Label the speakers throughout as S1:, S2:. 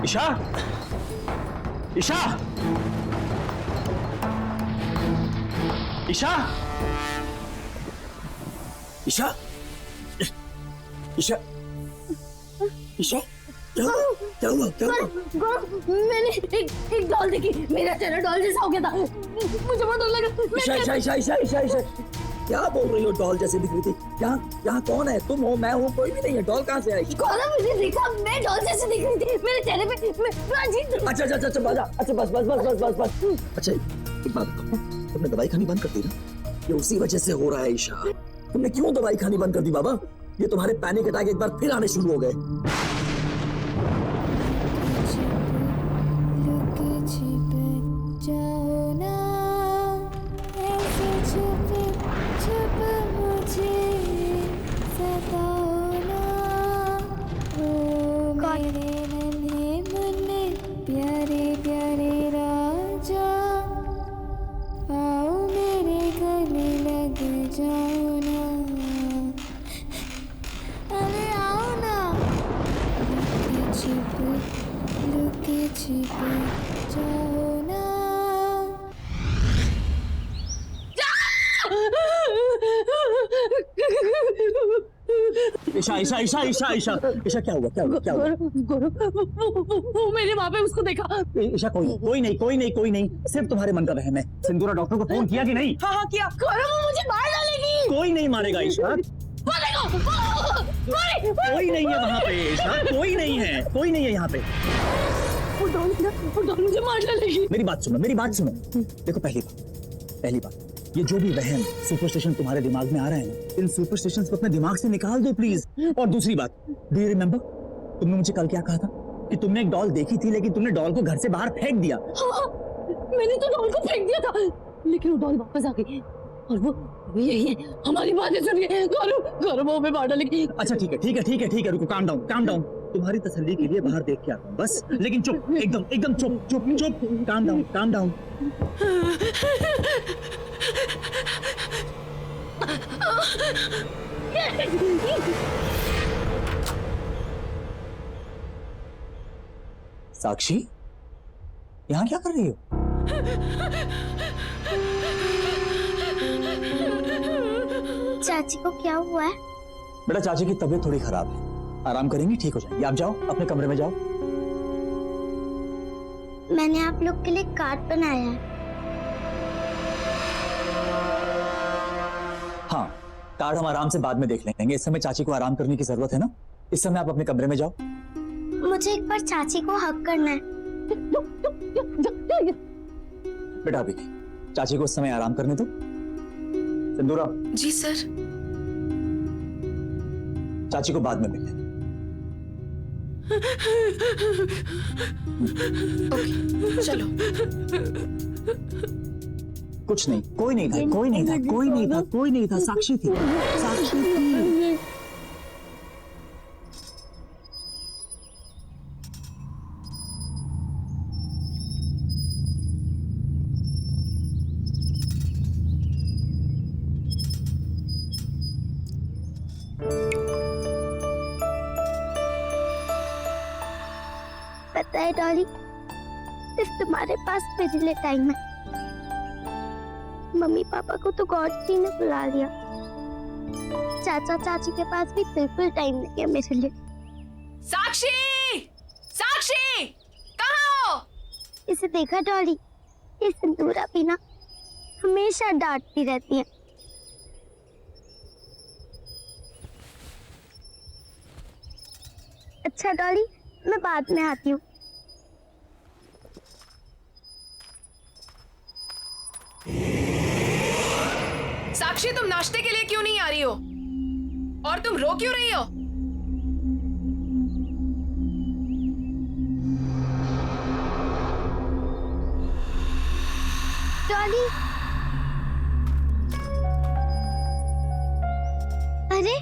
S1: ईशा, ईशा, ईशा, ईशा, ईशा, ईशा, क्या हुआ? क्या हुआ? क्या हुआ?
S2: मैंने एक डॉल देखी, मेरा चेहरा डॉल जैसा हो गया था, मुझे बहुत डर लगा।
S1: ईशा, ईशा, ईशा, ईशा, ईशा, ईशा, क्या बोल रही हो? डॉल जैसे दिख रही थी। यहाँ कौन है? तुम हो, मैं हूँ, कोई भी नहीं है। डॉल कहाँ से आई?
S2: कौन है? मुझे देखा, मैं डॉल जैसे दिख रही थी, मेरे चेहरे पे मैं अजीब।
S1: अच्छा, बस बस बस बस बस बस। अच्छा, एक बात बताओ, तुमने दवाई खानी बंद कर दी ना? ये उसी वजह से हो रहा है ईशा। तुमने क्यों दवाई खानी बंद कर दी बाबा? ये तुम्हारे पैनिक अटैक एक बार फिर आने शुरू हो गए।
S3: प्यारे प्यारे राजा, आओ मेरे गले लग जाओ ना, अरे आओ ना, लुके छिप जाओ ना।
S1: ईशा, ईशा, ईशा, ईशा, ईशा, ईशा, क्या हुआ? क्या हुआ? क्या हुआ?
S2: वो मैंने वहाँ पे उसको देखा।
S1: ईशा, कोई नहीं, सिर्फ तुम्हारे मन का वहम है। सिंदूरा डॉक्टर को फोन किया कि नहीं?
S2: हाँ किया। वो मुझे मार डालेगी।
S1: कोई नहीं मारेगा ईशा। कोई नहीं है वहाँ पे ईशा, कोई नहीं है यहाँ पे।
S2: वो डॉल मुझे मार डालेगी।
S1: मेरी बात सुनो। देखो, पहली बात, ये जो भी वहम सुपरस्टिशन तुम्हारे दिमाग में आ रहे हैं ना, इन सुपरस्टिशंस को अपने दिमाग से निकाल दो प्लीज। और दूसरी बात, डू यू रिमेम्बर, तुमने मुझे कल क्या कहा था कि तुमने एक डॉल देखी थी, लेकिन तुमने डॉल को घर से बाहर फेंक दिया।
S2: हाँ, मैंने तो डॉल को फेंक दिया था, लेकिन वो डॉल वापस आ गई और वो यही है, हमारी बातें सुन के गौरव वो में मार डालेगी।
S1: अच्छा, ठीक है, रुको, काम डाउन। तुम्हारी तसल्ली के लिए बाहर देख के आता हूँ बस, लेकिन चुप, एकदम चुप, काम डाउन। साक्षी, यहाँ क्या कर रही हो?
S3: चाची को क्या हुआ है?
S1: बेटा, चाची की तबीयत थोड़ी खराब है, आराम करेंगी, ठीक हो जाएंगी। आप जाओ, अपने कमरे में जाओ।
S3: मैंने आप लोग के लिए कार्ड बनाया है।
S1: हाँ, कार्ड हम आराम से बाद में देख लेंगे। इस समय चाची को आराम करने की जरूरत है ना। इस समय आप अपने कमरे में जाओ।
S3: मुझे एक बार चाची को हक करना है।
S1: बेटा, अभी चाची को इस समय आराम करने दो। सिंदूरा।
S4: जी सर।
S1: चाची को बाद में मिल लेना।
S4: ओके, चलो।
S1: कुछ नहीं, कोई नहीं था, साक्षी थी।
S3: पता है डॉली, सिर्फ तुम्हारे पास मेरे लिए टाइम है। मम्मी पापा को तो गॉड जी ने बुला लिया, चाचा चाची के पास भी बिल्कुल टाइम नहीं है मेरे लिए।
S4: साक्षी, कहाँ हो?
S3: इसे देखा डॉली, ये सिंदूरा भी ना हमेशा डांटती रहती है। अच्छा डॉली, मैं बाद में आती हूँ।
S4: साक्षी, तुम नाश्ते के लिए क्यों नहीं आ रही हो? और तुम रो क्यों रही हो?
S3: डॉली, अरे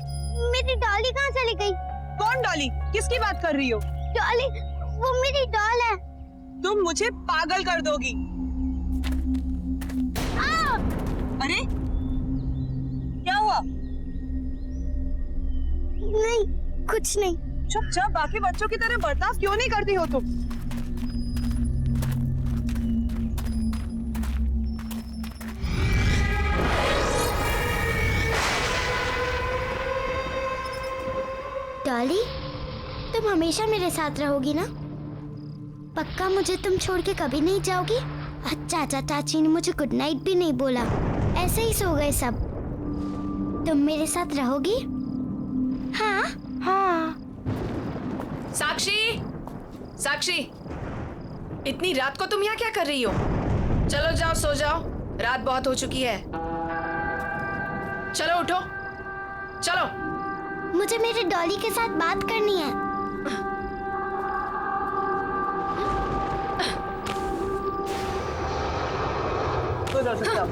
S3: मेरी डॉली कहाँ चली गई?
S5: कौन डॉली? किसकी बात कर रही हो?
S3: डॉली, वो मेरी डॉल है।
S5: तुम मुझे पागल कर दोगी। अरे क्या हुआ?
S3: नहीं, कुछ नहीं।
S5: चुपचाप बाकी बच्चों की तरह बर्ताव क्यों नहीं करती हो तुम?
S3: डॉली, तुम हमेशा मेरे साथ रहोगी ना? पक्का मुझे तुम छोड़ के कभी नहीं जाओगी? चाचा चाची ने मुझे गुड नाइट भी नहीं बोला, ऐसे ही सो गए सब। तुम मेरे साथ रहोगी? हाँ हाँ।
S4: साक्षी, साक्षी, इतनी रात को तुम यहाँ क्या कर रही हो? चलो जाओ, सो जाओ, रात बहुत हो चुकी है। चलो उठो, चलो।
S3: मुझे मेरे डॉली के साथ बात करनी है।
S1: तो जा सकते आप।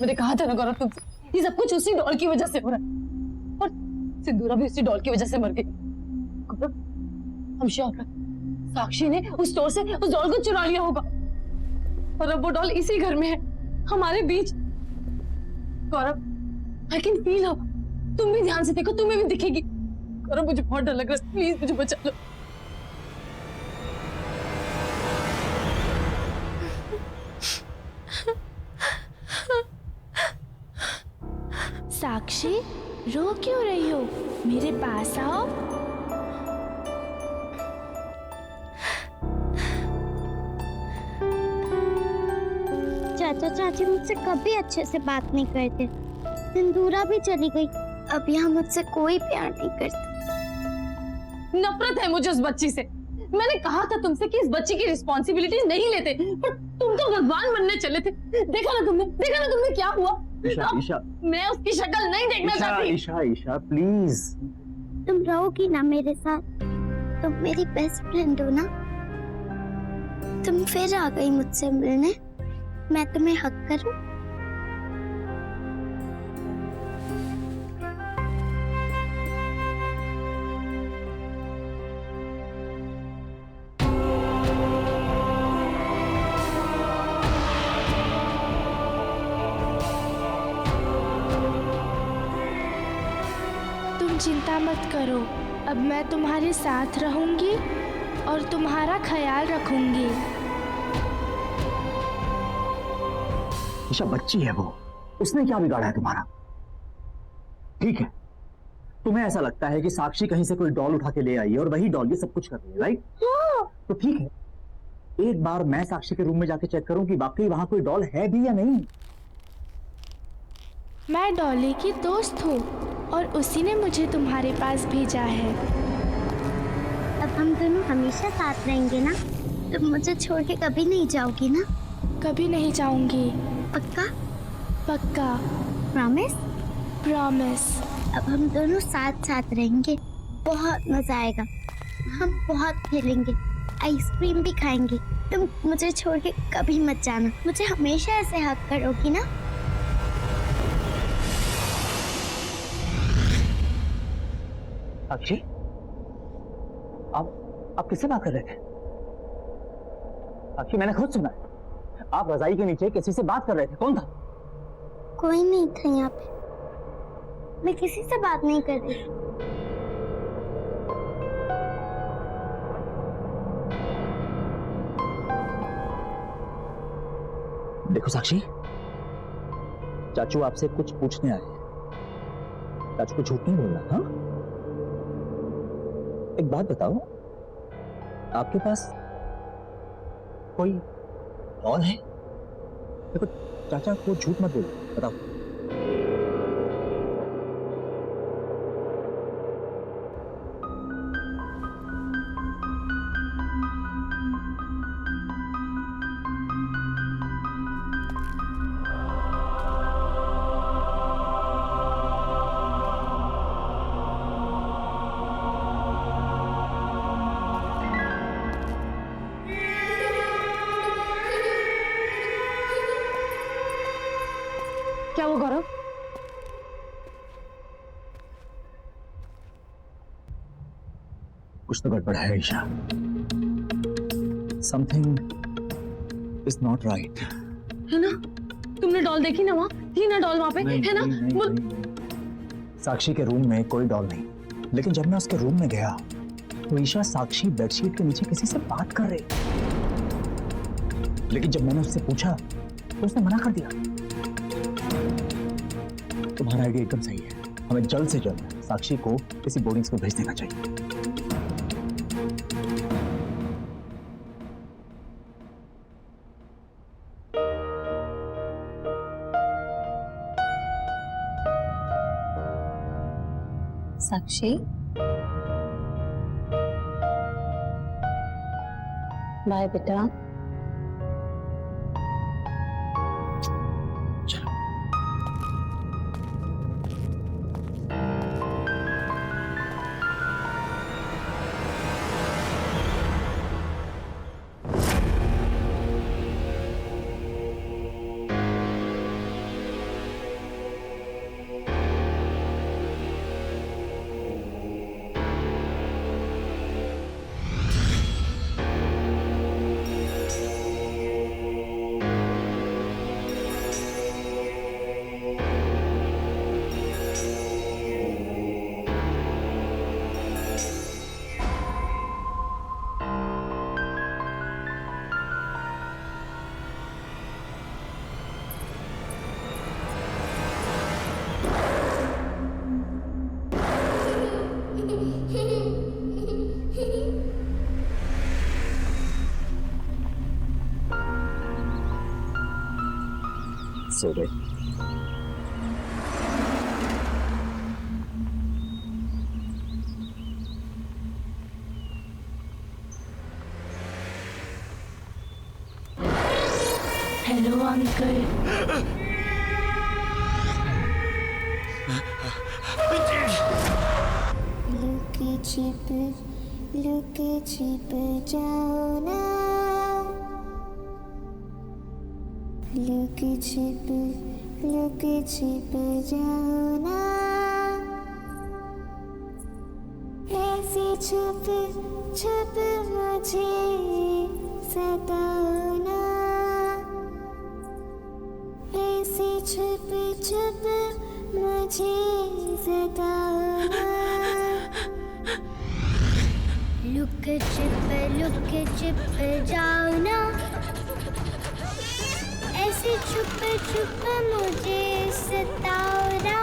S2: मैंने कहा था ना गौरव तुमसे, ये सब कुछ उसी डॉल की वजह से हो रहा है, और सिंदूरा भी उसी डॉल की वजह से मर गई। गौरव, हम श्योर हैं, साक्षी ने उस स्टोर से उस डॉल को चुरा लिया होगा, और अब वो डॉल इसी घर में है, हमारे बीच। गौरव, आई कैन फील हर। तुम भी ध्यान से देखो, तुम्हें भी दिखेगी। गौरव, मुझे बहुत डर लग रहा है, प्लीज मुझे बचा लो।
S6: साक्षी, रो क्यों रही हो? मेरे पास आओ।
S3: चाचा चाची मुझसे कभी अच्छे से बात नहीं करते। सिंदूरा भी चली गई, अब यहाँ मुझसे कोई प्यार नहीं करता।
S2: नफरत है मुझे उस बच्ची से। मैंने कहा था तुमसे कि इस बच्ची की रिस्पॉन्सिबिलिटी नहीं लेते, पर तुम तो भगवान बनने चले थे। देखा ना तुमने क्या हुआ?
S1: ईशा, ईशा,
S2: मैं उसकी शक्ल नहीं देखना चाहती।
S1: ईशा, ईशा, प्लीज।
S3: तुम रहोगी ना मेरे साथ? तुम मेरी बेस्ट फ्रेंड हो ना? तुम फिर आ गई मुझसे मिलने, मैं तुम्हें हक करूं?
S6: चिंता मत करो, अब मैं तुम्हारे साथ रहूंगी और तुम्हारा ख्याल रखूंगी।
S1: ईशा, बच्ची है वो, उसने क्या बिगाड़ा है तुम्हारा? ठीक है, तुम्हें ऐसा लगता है कि साक्षी कहीं से कोई डॉल उठा के ले आई है और वही डॉल ये सब कुछ कर रही है, राइट? तो ठीक है, एक बार मैं साक्षी के रूम में जाके चेक करूं कि वाकई वहां कोई डॉल है भी या नहीं।
S6: मैं डॉली की दोस्त हूँ और उसी ने मुझे तुम्हारे पास भेजा है।
S3: अब हम दोनों हमेशा साथ रहेंगे ना? तुम मुझे छोड़ के कभी नहीं जाओगी ना?
S6: कभी नहीं जाऊंगी।
S3: पक्का?
S6: पक्का।
S3: प्रॉमिस?
S6: प्रॉमिस।
S3: अब हम दोनों साथ साथ रहेंगे, बहुत मजा आएगा। हम बहुत खेलेंगे, आइसक्रीम भी खाएंगे। तुम मुझे छोड़ के कभी मत जाना, मुझे हमेशा ऐसे हक करोगी ना?
S1: साक्षी, आप किससे बात कर रहे थे? साक्षी, मैंने खुद सुना है, आप रजाई के नीचे किसी से बात कर रहे थे। कौन था?
S3: कोई नहीं था यहाँ पे, मैं किसी से बात नहीं कर रही।
S1: देखो साक्षी, चाचू आपसे कुछ पूछने आए हैं। चाचू को झूठ नहीं बोलना, हाँ? एक बात बताओ, आपके पास कोई डॉल है? देखो चाचा को झूठ मत बोलो, बताओ।
S2: क्या हुआ गौरव?
S1: कुछ तो गड़बड़ है Isha. Something is not right.
S2: है ना? तुमने डॉल देखी ना, वहाँ थी ना डॉल वहाँ पे, है ना?
S1: साक्षी के रूम में कोई डॉल नहीं, लेकिन जब मैं उसके रूम में गया तो ईशा साक्षी बेडशीट के नीचे किसी से बात कर रही, लेकिन जब मैंने उससे पूछा तो उसने मना कर दिया। तुम्हारा आइडिया एकदम सही है, हमें जल्द से जल्द साक्षी को किसी बोर्डिंग स्कूल भेज देना चाहिए।
S2: साक्षी, बाय बेटा।
S1: सो गए।
S6: Hello uncle.
S3: लुके छिप जाओ ना, लुके छिप जाओ ना, ऐसे छुप छुप मुझे सताओ ना, ऐसे छुप छुप मुझे सताओ ना। लुक छिप जाओ ना, ऐसे छुप छुप मुझे सताओ ना।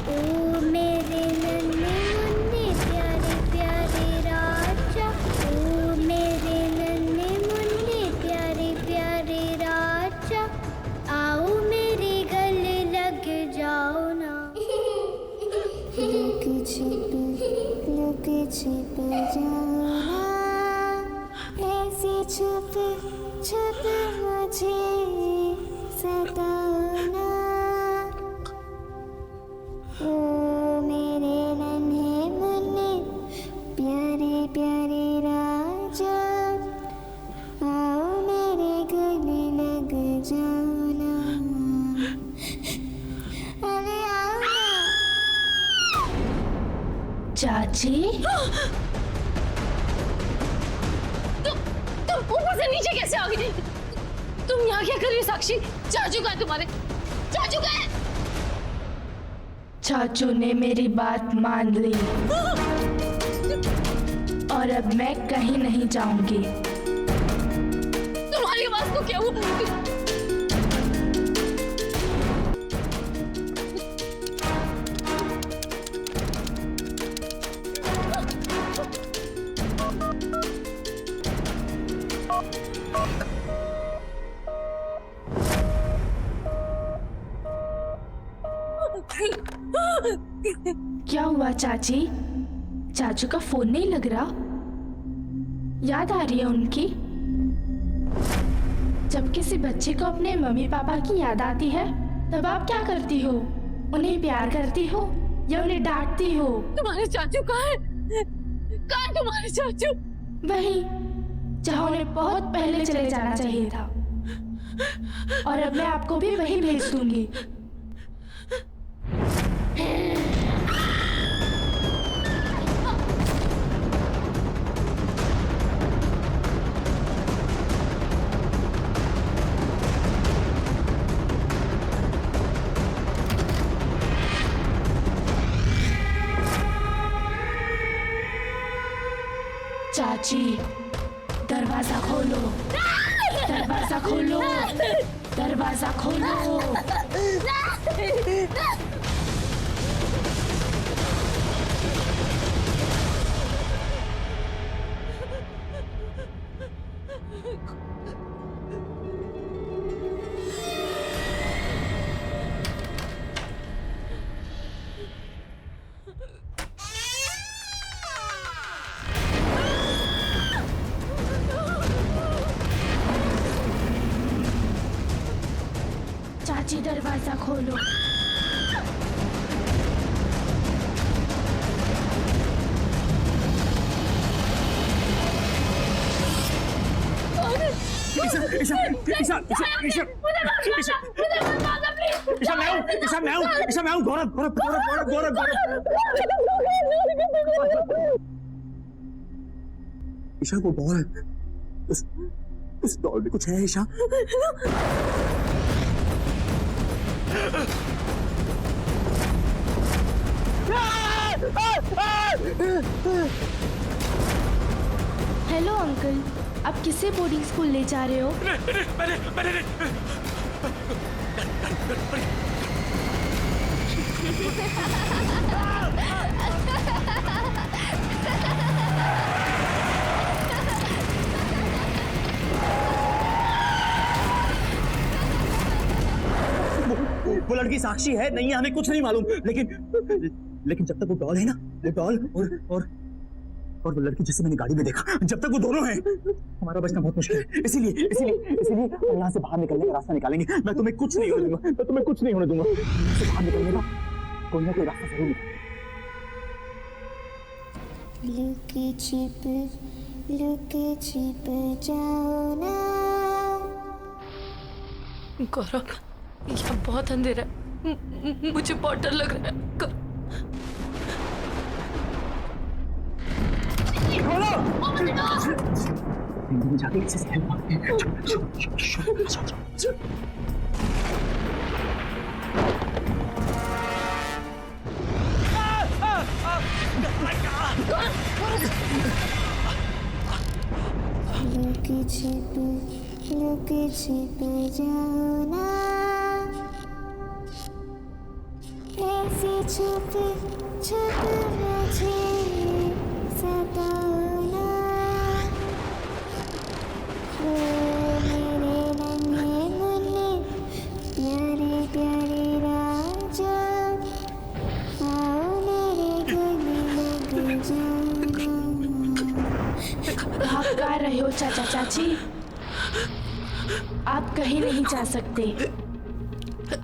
S3: ओ मेरे नन्हे मुन्ने प्यारे प्यारे राजा, ओ मेरे नन्हे मुन्ने प्यारे प्यारे राजा, आओ मेरे गले लग जाओ ना। लुक छिप जाओ ना, ऐसे छुप छुप मुझे सताओ ना। ओ मेरे नन्हे मुन्ने प्यारे प्यारे राजा, आओ मेरे गले लग जाओ ना। अरे आओ ना।
S6: चाची,
S2: तुम ऊपर से नीचे कैसे आ गई? तुम यहाँ क्या कर रही हो साक्षी? चाचू कहाँ है तुम्हारे? चाचू कहाँ है?
S6: चाचू ने मेरी बात मान ली और अब मैं कहीं नहीं जाऊंगी।
S2: तुम्हारी आवाज को क्या हुआ?
S6: क्या हुआ चाची? चाचू का फोन नहीं लग रहा? याद आ रही है उनकी? जब किसी बच्चे को अपने मम्मी पापा की याद आती है तब आप क्या करती हो? उन्हें प्यार करती हो या उन्हें डांटती हो?
S2: तुम्हारे चाचू कहाँ है? कहाँ है तुम्हारे चाचू?
S6: वही जहाँ उन्हें बहुत पहले चले जाना चाहिए था। और अब मैं आपको भी वही भेज दूंगी। चाची, दरवाजा खोलो, दरवाजा खोलो, दरवाजा खोलो। चाची, दरवाजा खोलो।
S1: ईशा ईशा ईशा ईशा ईशा ईशा मैं हूँ, ईशा मैं हूँ, ईशा मैं हूँ। गौरव गौरव गौरव गौरव गौरव ईशा वो बॉल, उस बॉल में कुछ है ईशा।
S6: हेलो अंकल, आप किसे बोर्डिंग स्कूल ले जा रहे हो?
S1: वो लड़की साक्षी है नहीं है हमें कुछ नहीं मालूम, लेकिन जब तक वो डॉल है ना, वो डॉल और वो लड़की जिसे मैंने गाड़ी में देखा, जब तक वो दोनों हैं हमारा बचना बहुत मुश्किल है। इसीलिए हम यहाँ से बाहर निकलने का रास्ता निकालेंगे। मैं तुम्हें कुछ नहीं होने दूंगा, मैं तुम्हें कुछ नहीं होने दूंगा। यहाँ से बाहर निकलने का कोई ना कोई रास्ता जरूर निकालेंगे।
S3: लुके छिप जाओ ना।
S2: गौरव, यहाँ बहुत अंधेरा है, मुझे बहुत डर लग रहा है।
S1: जाके किसी से हेल्प मांगते हैं।
S3: लुके छिप जाओ ना, ऐसे छुप छुप मुझे सताओ ना। ओ मेरे नन्हे मुन्ने प्यारे प्यारे राजा, आओ मेरे गले लग जाओ।
S6: आप गा रहे हो चाचा चाची? आप कहीं नहीं जा सकते।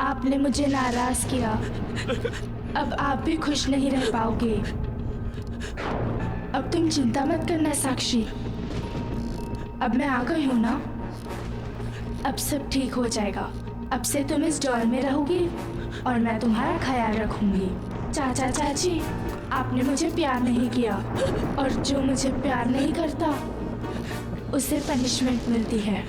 S6: आपने मुझे नाराज किया, अब आप भी खुश नहीं रह पाओगे। अब तुम चिंता मत करना साक्षी, अब मैं आ गई हूँ ना, अब सब ठीक हो जाएगा। अब से तुम इस डॉल में रहोगी और मैं तुम्हारा ख्याल रखूंगी। चाचा चाची, आपने मुझे प्यार नहीं किया और जो मुझे प्यार नहीं करता उसे पनिशमेंट मिलती है।